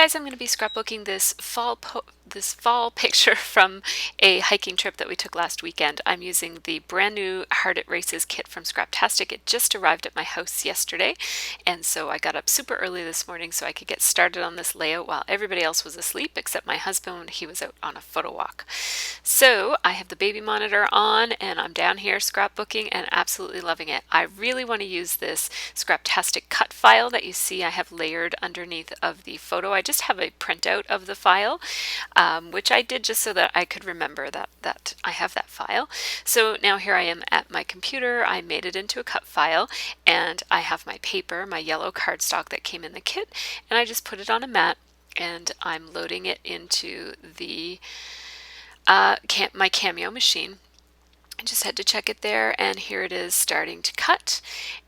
guys, I'm going to be scrapbooking this fall picture from a hiking trip that we took last weekend. I'm using the brand new Hard It Races kit from Scraptastic. It just arrived at my house yesterday, and so I got up super early this morning so I could get started on this layout while everybody else was asleep except my husband. He was out on a photo walk. So I have the baby monitor on and I'm down here scrapbooking and absolutely loving it. I really want to use this Scraptastic cut file that you see I have layered underneath of the photo. I just have a printout of the file, which I did just so that I could remember that I have that file. So now here I am at my computer. I made it into a cut file and I have my paper, my yellow cardstock that came in the kit, and I just put it on a mat and I'm loading it into the my Cameo machine. I just had to check it there, and here it is starting to cut,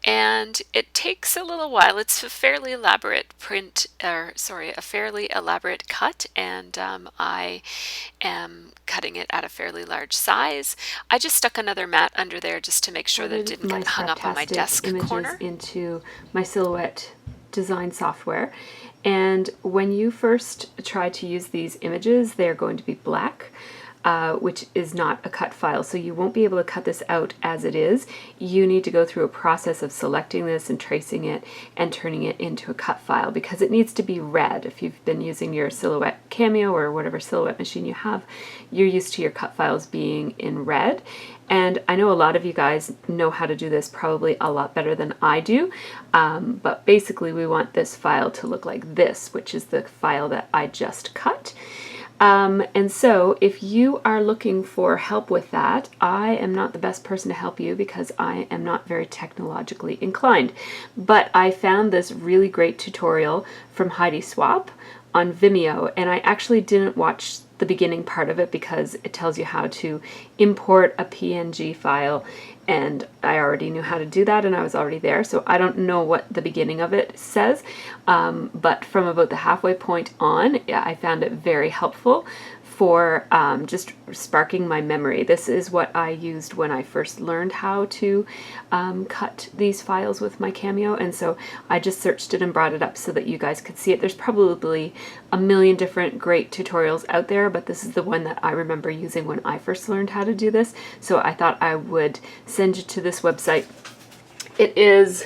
and it takes a little while. It's a fairly elaborate a fairly elaborate cut, and I am cutting it at a fairly large size. I just stuck another mat under there just to make sure that it didn't get hung up on my desk corner. Into my Silhouette design software, and when you first try to use these images, they're going to be black. Which is not a cut file, so you won't be able to cut this out as it is. You need to go through a process of selecting this and tracing it and turning it into a cut file because it needs to be red. If you've been using your Silhouette Cameo or whatever Silhouette machine you have, you're used to your cut files being in red. And I know a lot of you guys know how to do this probably a lot better than I do, but basically we want this file to look like this, which is the file that I just cut. And so if you are looking for help with that, I am not the best person to help you because I am not very technologically inclined. But I found this really great tutorial from Heidi Swap on Vimeo, and I actually didn't watch the beginning part of it because it tells you how to import a PNG file, and I already knew how to do that and I was already there, so I don't know what the beginning of it says, but from about the halfway point on, I found it very helpful for just sparking my memory. This is what I used when I first learned how to cut these files with my Cameo, and so I just searched it and brought it up so that you guys could see it. There's probably a million different great tutorials out there, but this is the one that I remember using when I first learned how to do this, so I thought I would send you to this website. It is,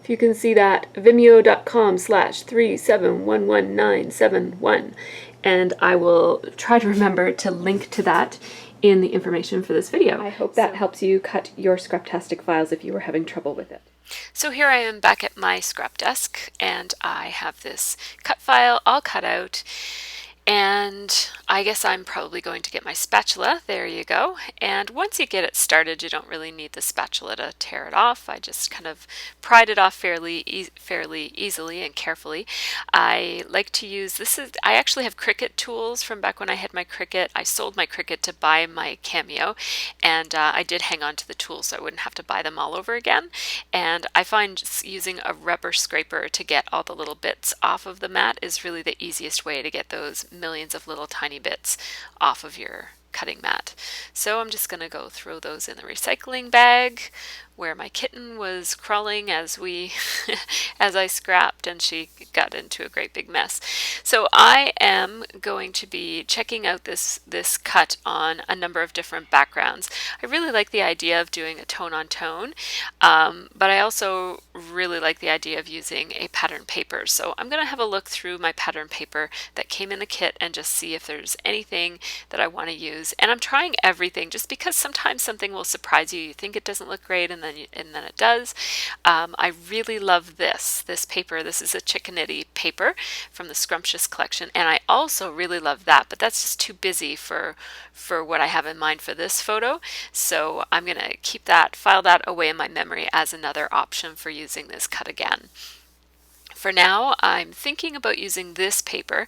if you can see that, vimeo.com/3711971, and I will try to remember to link to that in the information for this video. I hope that helps you cut your Scraptastic files if you were having trouble with it. So here I am back at my scrap desk, and I have this cut file all cut out. And I guess I'm probably going to get my spatula. There you go. And once you get it started, you don't really need the spatula to tear it off. I just kind of pried it off fairly easily and carefully. I like to use, I actually have Cricut tools from back when I had my Cricut. I sold my Cricut to buy my Cameo, and I did hang on to the tools so I wouldn't have to buy them all over again. And I find just using a rubber scraper to get all the little bits off of the mat is really the easiest way to get those millions of little tiny bits off of your cutting mat. So I'm just going to go throw those in the recycling bag where my kitten was crawling as I scrapped, and she got into a great big mess. So I am going to be checking out this cut on a number of different backgrounds. I really like the idea of doing a tone on tone, but I also really like the idea of using a pattern paper. So I'm going to have a look through my pattern paper that came in the kit and just see if there's anything that I want to use. And I'm trying everything just because sometimes something will surprise you. You think it doesn't look great, and then it does. I really love this paper. This is a Chickanitty paper from the Scrumptious collection, and I also really love that, but that's just too busy for what I have in mind for this photo. So I'm going to keep that, file that away in my memory as another option for using this cut again. For now, I'm thinking about using this paper,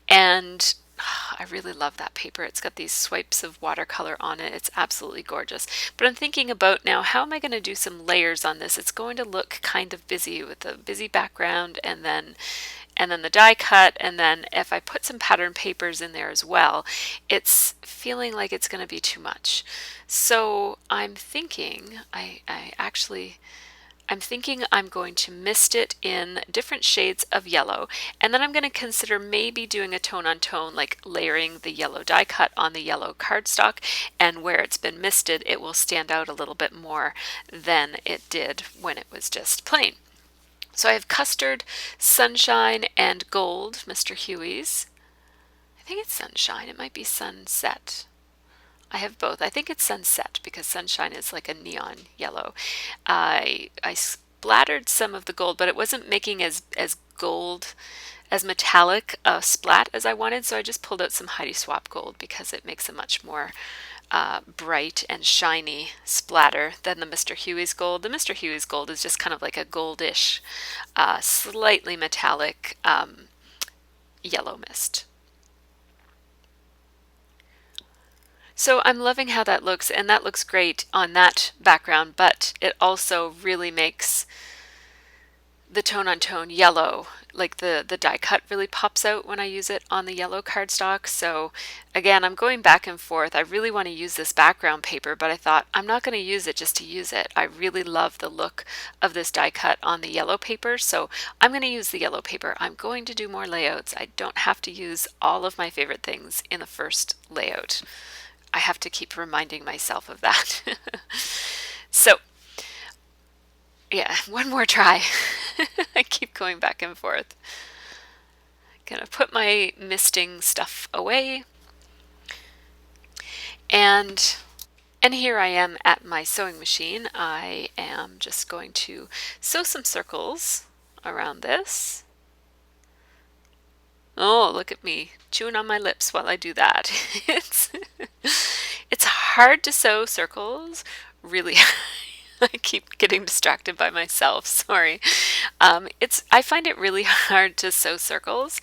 and I really love that paper. It's got these swipes of watercolor on it. It's absolutely gorgeous. But I'm thinking about now, how am I going to do some layers on this? It's going to look kind of busy with a busy background and then the die cut, and then if I put some pattern papers in there as well, it's feeling like it's going to be too much. So I'm thinking, I actually I'm thinking I'm going to mist it in different shades of yellow, and then I'm going to consider maybe doing a tone on tone, like layering the yellow die cut on the yellow cardstock, and where it's been misted, it will stand out a little bit more than it did when it was just plain. So I have Custard, Sunshine, and Gold, Mr. Huey's. I think it's Sunshine. It might be Sunset. I have both. I think it's Sunset because Sunshine is like a neon yellow. I splattered some of the gold, but it wasn't making as gold, as metallic a splat as I wanted, so I just pulled out some Heidi Swapp gold because it makes a much more bright and shiny splatter than the Mr. Huey's gold. The Mr. Huey's gold is just kind of like a goldish, slightly metallic yellow mist. So I'm loving how that looks, and that looks great on that background, but it also really makes the tone on tone yellow, like the die cut really pops out when I use it on the yellow cardstock. So again, I'm going back and forth. I really want to use this background paper, but I thought I'm not going to use it just to use it. I really love the look of this die cut on the yellow paper, so I'm going to use the yellow paper. I'm going to do more layouts. I don't have to use all of my favorite things in the first layout. I have to keep reminding myself of that. So, yeah, one more try. I keep going back and forth. Gonna put my misting stuff away. And here I am at my sewing machine. I am just going to sew some circles around this. Oh, look at me chewing on my lips while I do that. It's hard to sew circles, really. I keep getting distracted by myself. Sorry. I find it really hard to sew circles,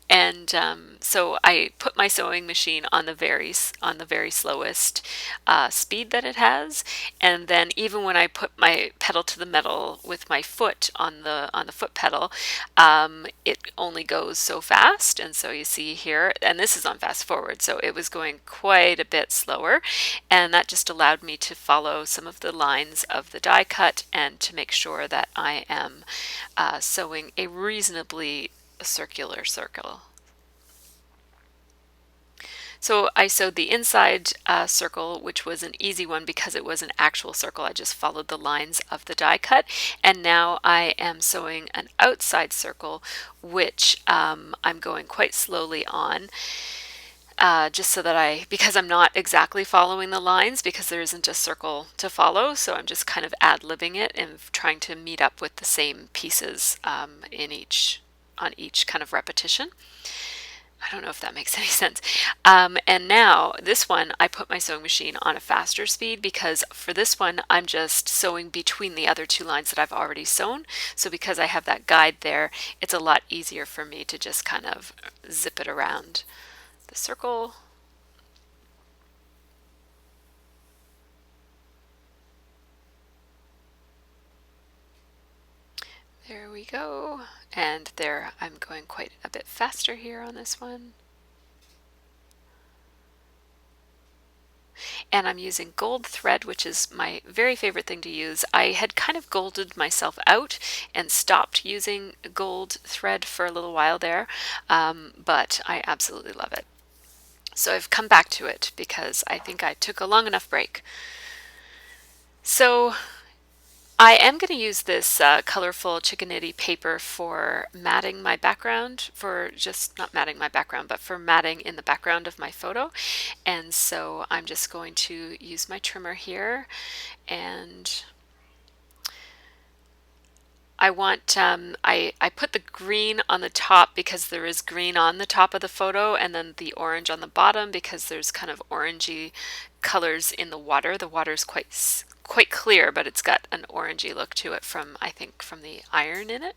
and so I put my sewing machine on the very slowest speed that it has, and then even when I put my pedal to the metal with my foot on the foot pedal, it only goes so fast. And so you see here, and this is on fast forward, so it was going quite a bit slower, and that just allowed me to follow some of the lines of the die cut and to make sure that I am sewing a reasonably circular circle. So I sewed the inside circle, which was an easy one because it was an actual circle. I just followed the lines of the die cut, and now I am sewing an outside circle, which I'm going quite slowly on. Just so that because I'm not exactly following the lines, because there isn't a circle to follow, so I'm just kind of ad-libbing it and trying to meet up with the same pieces on each kind of repetition. I don't know if that makes any sense. And now this one, I put my sewing machine on a faster speed because for this one, I'm just sewing between the other two lines that I've already sewn. So because I have that guide there, it's a lot easier for me to just kind of zip it around the circle. There we go. And there, I'm going quite a bit faster here on this one. And I'm using gold thread, which is my very favorite thing to use. I had kind of golded myself out and stopped using gold thread for a little while there, but I absolutely love it. So I've come back to it because I think I took a long enough break. So I am going to use this colorful chickanetti paper for matting my background, for just not matting my background, but for matting in the background of my photo. And so I'm just going to use my trimmer here, and I want, I put the green on the top because there is green on the top of the photo, and then the orange on the bottom because there's kind of orangey colors in the water. The water is quite clear, but it's got an orangey look to it from, I think, from the iron in it.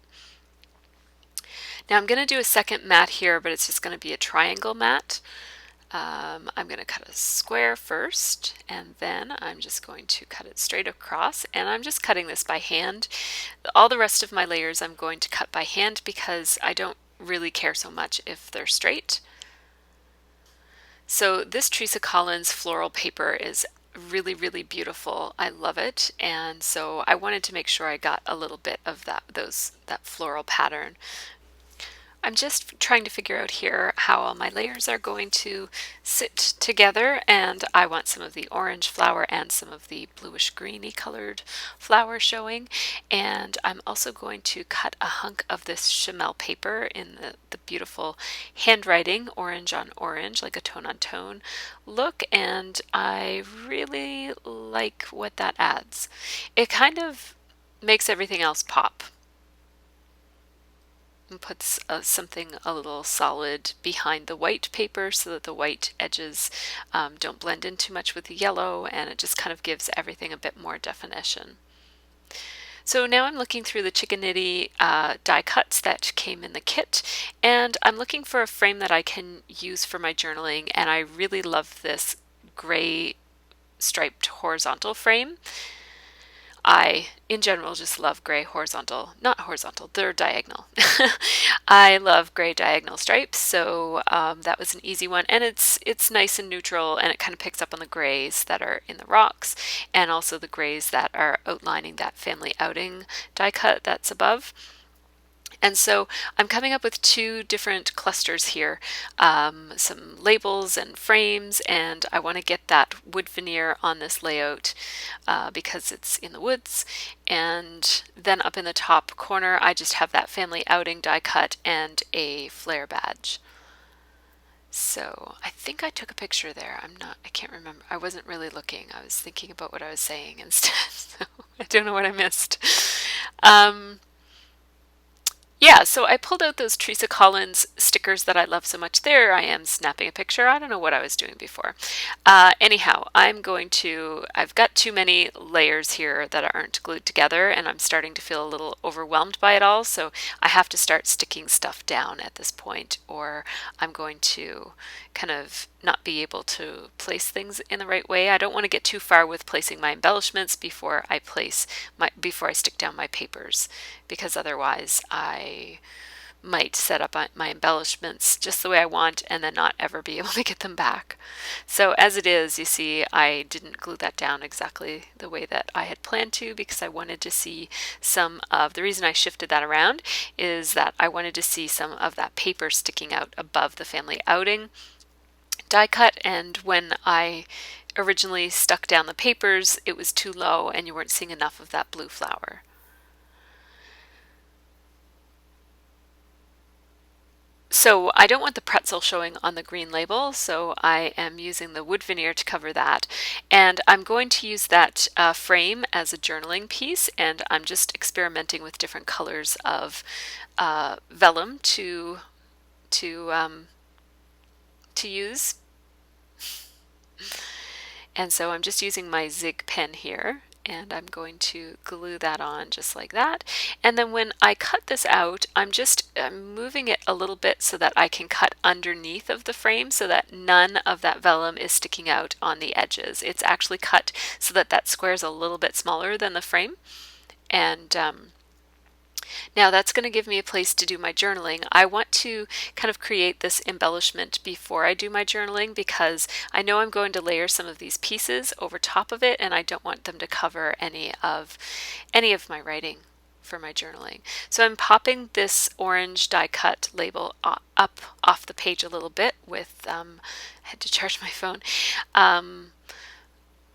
Now I'm going to do a second mat here, but it's just going to be a triangle mat. I'm going to cut a square first, and then I'm just going to cut it straight across, and I'm just cutting this by hand. All the rest of my layers I'm going to cut by hand because I don't really care so much if they're straight. So this Teresa Collins floral paper is really, really beautiful. I love it. And so I wanted to make sure I got a little bit of that floral pattern. I'm just trying to figure out here how all my layers are going to sit together, and I want some of the orange flower and some of the bluish greeny colored flower showing. And I'm also going to cut a hunk of this Chamel paper in the beautiful handwriting, orange on orange, like a tone on tone look, and I really like what that adds. It kind of makes everything else pop and puts something a little solid behind the white paper so that the white edges don't blend in too much with the yellow, and it just kind of gives everything a bit more definition. So now I'm looking through the Chickanitty die cuts that came in the kit, and I'm looking for a frame that I can use for my journaling, and I really love this gray striped horizontal frame. I, in general, just love gray horizontal, not horizontal, they're diagonal. I love gray diagonal stripes, so that was an easy one, and it's nice and neutral, and it kind of picks up on the grays that are in the rocks, and also the grays that are outlining that family outing die cut that's above. And so I'm coming up with two different clusters here, some labels and frames, and I want to get that wood veneer on this layout because it's in the woods. And then up in the top corner, I just have that family outing die cut and a flare badge. So I think I took a picture there. I can't remember. I wasn't really looking. I was thinking about what I was saying instead. So I don't know what I missed. Um, Yeah, so I pulled out those Teresa Collins stickers that I love so much. There I am snapping a picture. I don't know what I was doing before. Anyhow, I've got too many layers here that aren't glued together, and I'm starting to feel a little overwhelmed by it all. So I have to start sticking stuff down at this point, or I'm going to kind of not be able to place things in the right way. I don't want to get too far with placing my embellishments before I stick down my papers, because otherwise I might set up my embellishments just the way I want and then not ever be able to get them back. So as it is, you see, I didn't glue that down exactly the way that I had planned to, because I wanted to see the reason I shifted that around is that I wanted to see some of that paper sticking out above the family outing die cut, and when I originally stuck down the papers, it was too low and you weren't seeing enough of that blue flower. So I don't want the pretzel showing on the green label, so I am using the wood veneer to cover that. And I'm going to use that frame as a journaling piece, and I'm just experimenting with different colors of vellum to to use. And so I'm just using my Zig pen here, and I'm going to glue that on just like that. And then when I cut this out, I'm moving it a little bit so that I can cut underneath of the frame so that none of that vellum is sticking out on the edges. It's actually cut so that that square is a little bit smaller than the frame. And now that's going to give me a place to do my journaling. I want to kind of create this embellishment before I do my journaling, because I know I'm going to layer some of these pieces over top of it, and I don't want them to cover any of my writing for my journaling. So I'm popping this orange die cut label up off the page a little bit with, I had to charge my phone,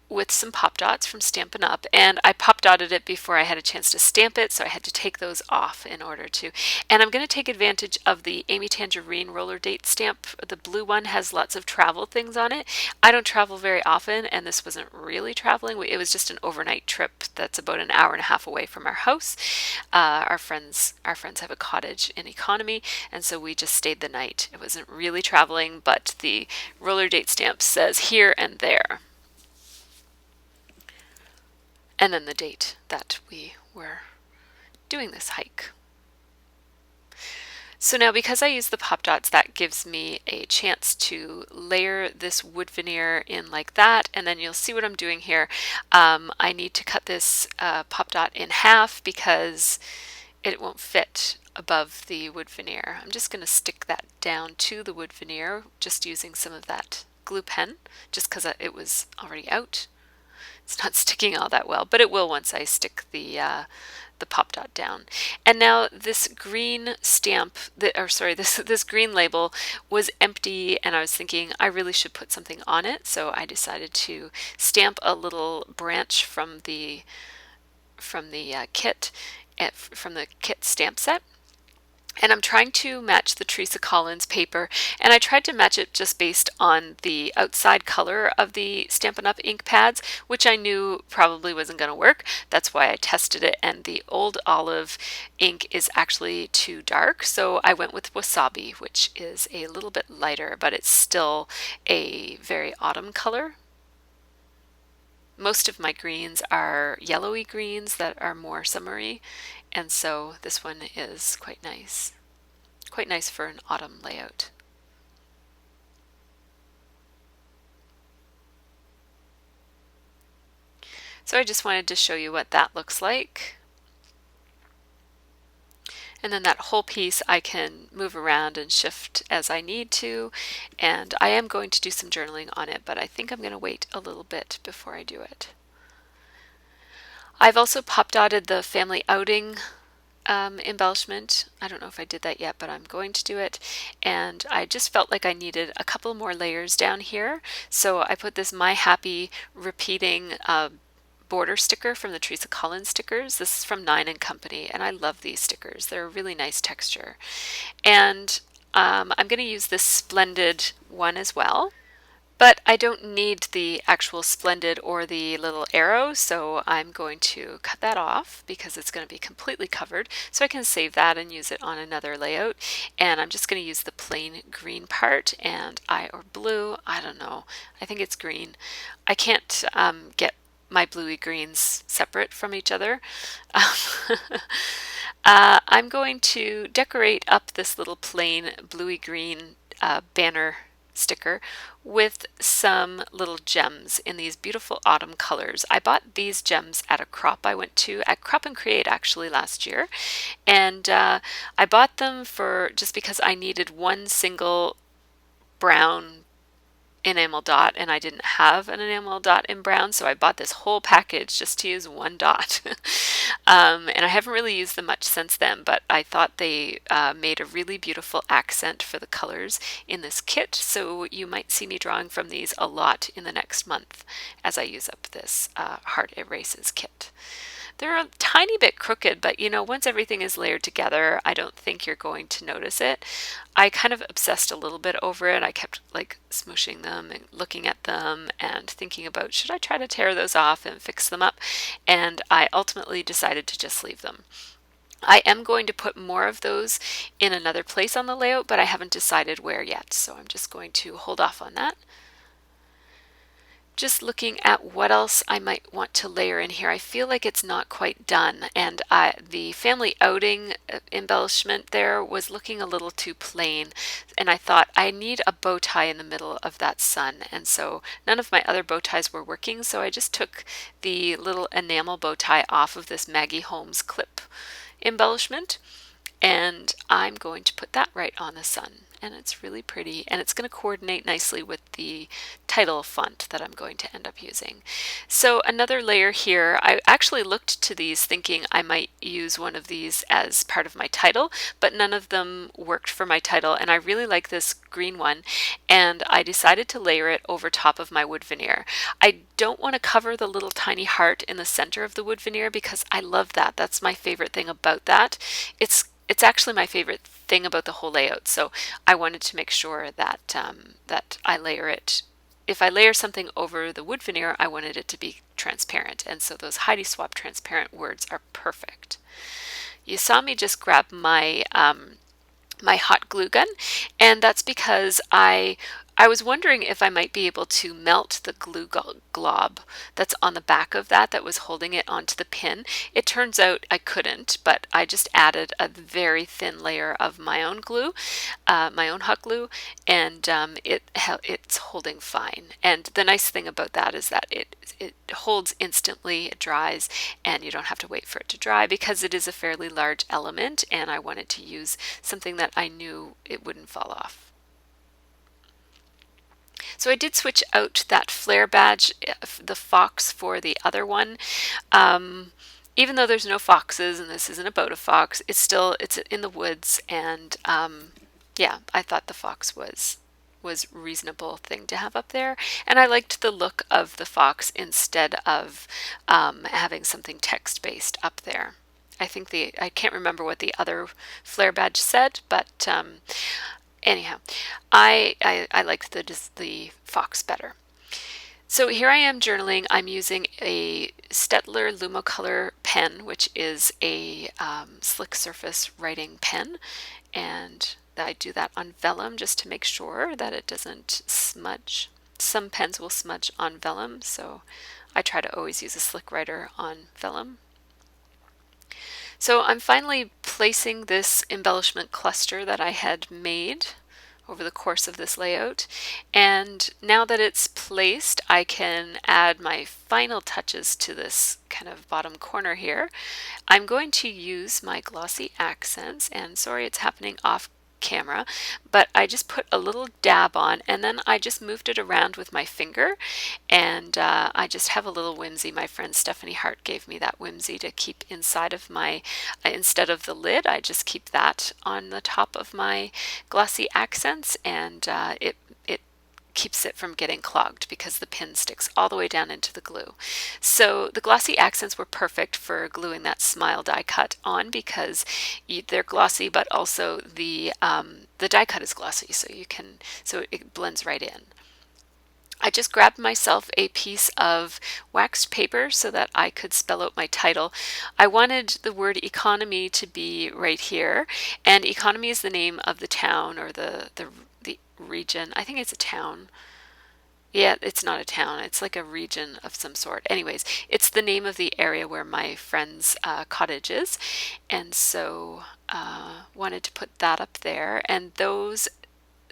with some pop dots from Stampin' Up, and I pop dotted it before I had a chance to stamp it, so I had to take those off in order to. And I'm going to take advantage of the Amy Tangerine roller date stamp. The blue one has lots of travel things on it. I don't travel very often, and this wasn't really traveling. It was just an overnight trip that's about an hour and a half away from our house. Our friends have a cottage in Economy, and so we just stayed the night. It wasn't really traveling, but the roller date stamp says here and there, and then the date that we were doing this hike. So now, because I use the pop dots, that gives me a chance to layer this wood veneer in like that, and then you'll see what I'm doing here. I need to cut this pop dot in half because it won't fit above the wood veneer. I'm just going to stick that down to the wood veneer, just using some of that glue pen, just because it was already out. It's not sticking all that well, but it will once I stick the pop dot down. And now this green stamp, or sorry, this green label was empty, and I was thinking I really should put something on it, so I decided to stamp a little branch from the kit stamp set. And I'm trying to match the Teresa Collins paper, and I tried to match it just based on the outside color of the Stampin' Up! Ink pads, which I knew probably wasn't going to work. That's why I tested it, and the old olive ink is actually too dark, so I went with Wasabi, which is a little bit lighter, but it's still a very autumn color. Most of my greens are yellowy greens that are more summery, and so this one is quite nice. Quite nice for an autumn layout. So I just wanted to show you what that looks like. And then that whole piece I can move around and shift as I need to. And I am going to do some journaling on it, but I think I'm going to wait a little bit before I do it. I've also pop dotted the family outing embellishment. I don't know if I did that yet, but I'm going to do it. And I just felt like I needed a couple more layers down here. So I put this My Happy repeating border sticker from the Teresa Collins stickers. This is from Nine and Company, and I love these stickers. They're a really nice texture. And I'm going to use this Splendid one as well. But I don't need the actual Splendid or the little arrow, so I'm going to cut that off because it's going to be completely covered. So I can save that and use it on another layout. And I'm just going to use the plain green part, or blue, I don't know. I think it's green. I can't get my bluey greens separate from each other. I'm going to decorate up this little plain bluey green banner sticker with some little gems in these beautiful autumn colors. I bought these gems at a crop I went to at Crop and Create actually last year, and I bought them for just because I needed one single brown enamel dot, and I didn't have an enamel dot in brown, so I bought this whole package just to use one dot. And I haven't really used them much since then, but I thought they made a really beautiful accent for the colors in this kit, so you might see me drawing from these a lot in the next month as I use up this Heart Erases kit. They're a tiny bit crooked, but once everything is layered together, I don't think you're going to notice it. I kind of obsessed a little bit over it. I kept like smooshing them and looking at them and thinking about, should I try to tear those off and fix them up? And I ultimately decided to just leave them. I am going to put more of those in another place on the layout, but I haven't decided where yet, so I'm just going to hold off on that. Just looking at what else I might want to layer in here. I feel like it's not quite done, and the family outing embellishment there was looking a little too plain, and I thought I need a bow tie in the middle of that sun, and so none of my other bow ties were working, so I just took the little enamel bow tie off of this Maggie Holmes clip embellishment, and I'm going to put that right on the sun. And it's really pretty, and it's going to coordinate nicely with the title font that I'm going to end up using. So another layer here, I actually looked to these thinking I might use one of these as part of my title, but none of them worked for my title, and I really like this green one, and I decided to layer it over top of my wood veneer. I don't want to cover the little tiny heart in the center of the wood veneer because I love that. That's my favorite thing about that. It's actually my favorite thing about the whole layout, so I wanted to make sure that that I layer it. If I layer something over the wood veneer, I wanted it to be transparent, and so those Heidi Swapp transparent words are perfect. You saw me just grab my my hot glue gun, and that's because I was wondering if I might be able to melt the glue glob that's on the back of that was holding it onto the pin. It turns out I couldn't, but I just added a very thin layer of my own glue, my own hot glue, and it's holding fine. And the nice thing about that is that it holds instantly, it dries, and you don't have to wait for it to dry because it is a fairly large element, and I wanted to use something that I knew it wouldn't fall off. So I did switch out that flare badge, the fox, for the other one. Um, Even though there's no foxes and this isn't about a fox, it's in the woods, and yeah, I thought the fox was reasonable thing to have up there, and I liked the look of the fox instead of having something text based up there. I can't remember what the other flare badge said, but anyhow, I liked the fox better. So here I am journaling. I'm using a Stettler Lumocolor pen, which is a slick surface writing pen, and I do that on vellum just to make sure that it doesn't smudge. Some pens will smudge on vellum, so I try to always use a slick writer on vellum. So I'm finally placing this embellishment cluster that I had made over the course of this layout. And now that it's placed, I can add my final touches to this kind of bottom corner here. I'm going to use my glossy accents, and sorry it's happening off camera, but I just put a little dab on, and then I just moved it around with my finger, and I just have a little whimsy. My friend Stephanie Hart gave me that whimsy to keep inside of my, instead of the lid, I just keep that on the top of my glossy accents, and it keeps it from getting clogged because the pin sticks all the way down into the glue. So the glossy accents were perfect for gluing that smile die cut on because they're glossy, but also the die cut is glossy, so it blends right in. I just grabbed myself a piece of waxed paper so that I could spell out my title. I wanted the word economy to be right here, and economy is the name of the town or the region. I think it's a town. Yeah, it's not a town. It's like a region of some sort. Anyways, it's the name of the area where my friend's cottage is, and so wanted to put that up there. And those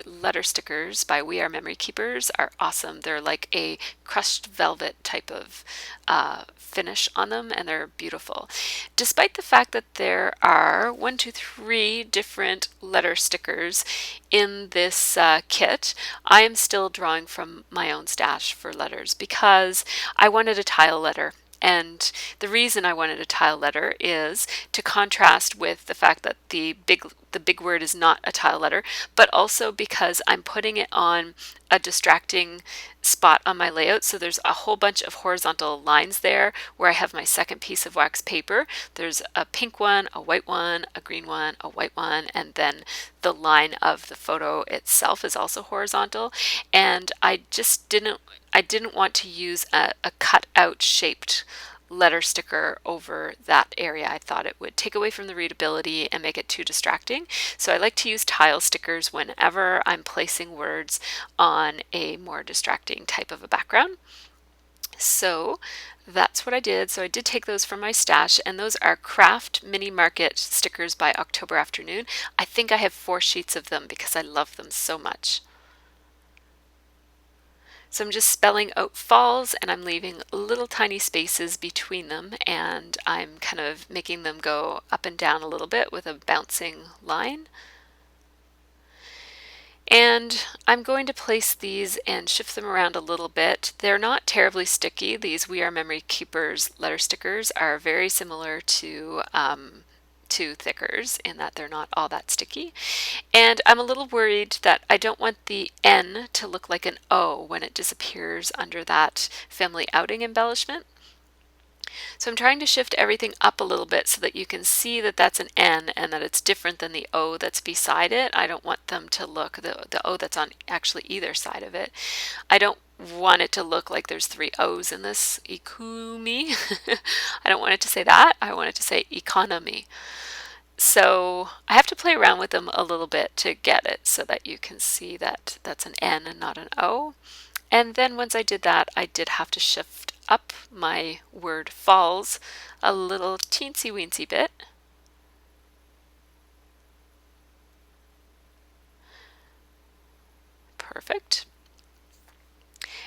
letter stickers by We Are Memory Keepers are awesome. They're like a crushed velvet type of finish on them, and they're beautiful. Despite the fact that there are 1, 2, 3 different letter stickers in this kit, I am still drawing from my own stash for letters because I wanted a tile letter. And the reason I wanted a tile letter is to contrast with the fact that the big word is not a tile letter, but also because I'm putting it on a distracting spot on my layout. So there's a whole bunch of horizontal lines there where I have my second piece of wax paper. There's a pink one, a white one, a green one, a white one, and then the line of the photo itself is also horizontal. And I didn't want to use a cut out shaped letter sticker over that area. I thought it would take away from the readability and make it too distracting. So I like to use tile stickers whenever I'm placing words on a more distracting type of a background. So that's what I did. So I did take those from my stash, and those are Craft Mini Market stickers by October Afternoon. I think I have 4 sheets of them because I love them so much. So I'm just spelling out falls, and I'm leaving little tiny spaces between them, and I'm kind of making them go up and down a little bit with a bouncing line. And I'm going to place these and shift them around a little bit. They're not terribly sticky. These We Are Memory Keepers letter stickers are very similar to Thickers in that they're not all that sticky. And I'm a little worried that I don't want the N to look like an O when it disappears under that family outing embellishment. So I'm trying to shift everything up a little bit so that you can see that that's an N and that it's different than the O that's beside it. I don't want them to look, the O that's on actually either side of it. I don't want it to look like there's 3 O's in this ikumi. I don't want it to say that. I want it to say economy. So I have to play around with them a little bit to get it so that you can see that that's an N and not an O. And then once I did that, I did have to shift up my word falls a little teensy weensy bit. Perfect.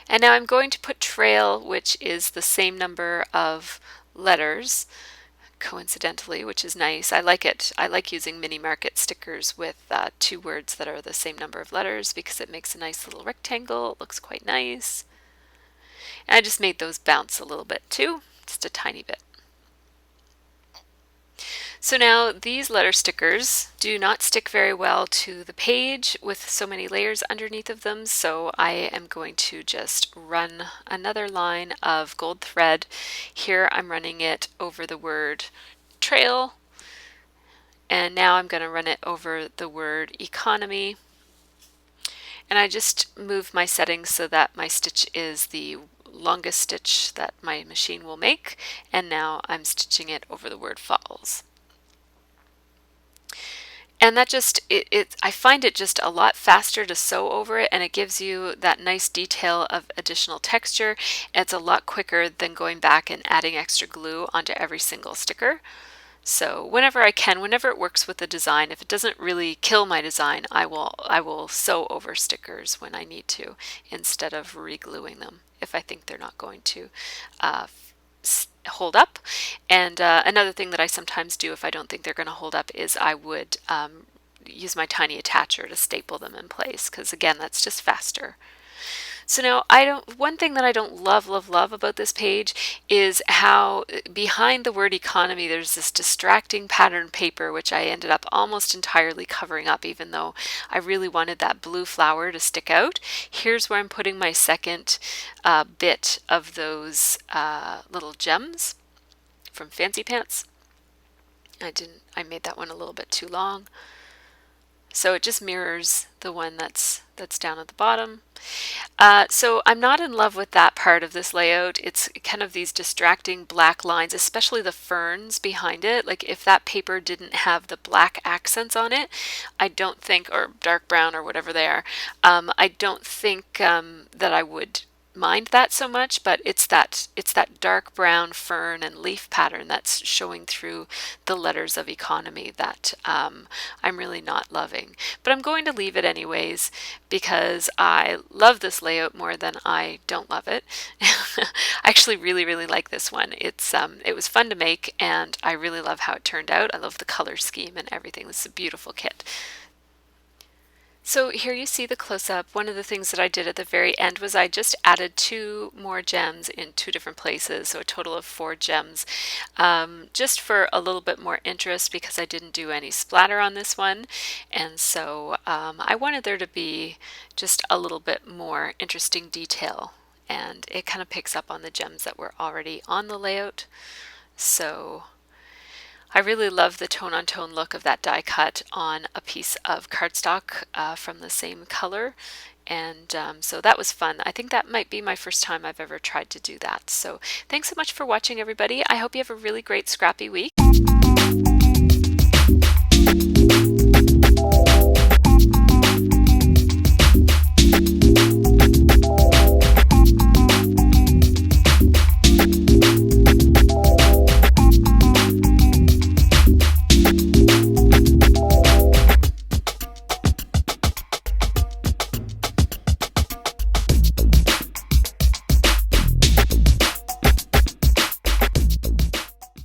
And now I'm going to put trail, which is the same number of letters, coincidentally, which is nice. I like it. I like using mini market stickers with two words that are the same number of letters because it makes a nice little rectangle. It looks quite nice. And I just made those bounce a little bit too, just a tiny bit. So now these letter stickers do not stick very well to the page with so many layers underneath of them, so I am going to just run another line of gold thread. Here I'm running it over the word trail, and now I'm going to run it over the word economy. And I just move my settings so that my stitch is the longest stitch that my machine will make, and now I'm stitching it over the word falls. And that just, I find it just a lot faster to sew over it, and it gives you that nice detail of additional texture. It's a lot quicker than going back and adding extra glue onto every single sticker. So whenever I can, whenever it works with the design, if it doesn't really kill my design, I will sew over stickers when I need to, instead of re-gluing them if I think they're not going to hold up. And another thing that I sometimes do if I don't think they're going to hold up is I would use my tiny attacher to staple them in place, because again, that's just faster. So now one thing that I don't love about this page is how behind the word economy there's this distracting pattern paper, which I ended up almost entirely covering up, even though I really wanted that blue flower to stick out. Here's where I'm putting my second bit of those little gems from Fancy Pants. I made that one a little bit too long. So it just mirrors the one that's down at the bottom. So I'm not in love with that part of this layout. It's kind of these distracting black lines, especially the ferns behind it. Like if that paper didn't have the black accents on it, I don't think, or dark brown or whatever they are, I don't think that I would mind that so much, but it's that dark brown fern and leaf pattern that's showing through the letters of economy that I'm really not loving. But I'm going to leave it anyways because I love this layout more than I don't love it. I actually really like this one. It was fun to make, and I really love how it turned out. I love the color scheme and everything. This is a beautiful kit. So here you see the close-up. One of the things that I did at the very end was I just added 2 more gems in 2 different places, so a total of 4 gems, just for a little bit more interest because I didn't do any splatter on this one, and so I wanted there to be just a little bit more interesting detail, and it kind of picks up on the gems that were already on the layout. So I really love the tone-on-tone look of that die cut on a piece of cardstock from the same color. And so that was fun. I think that might be my first time I've ever tried to do that. So thanks so much for watching, everybody. I hope you have a really great scrappy week.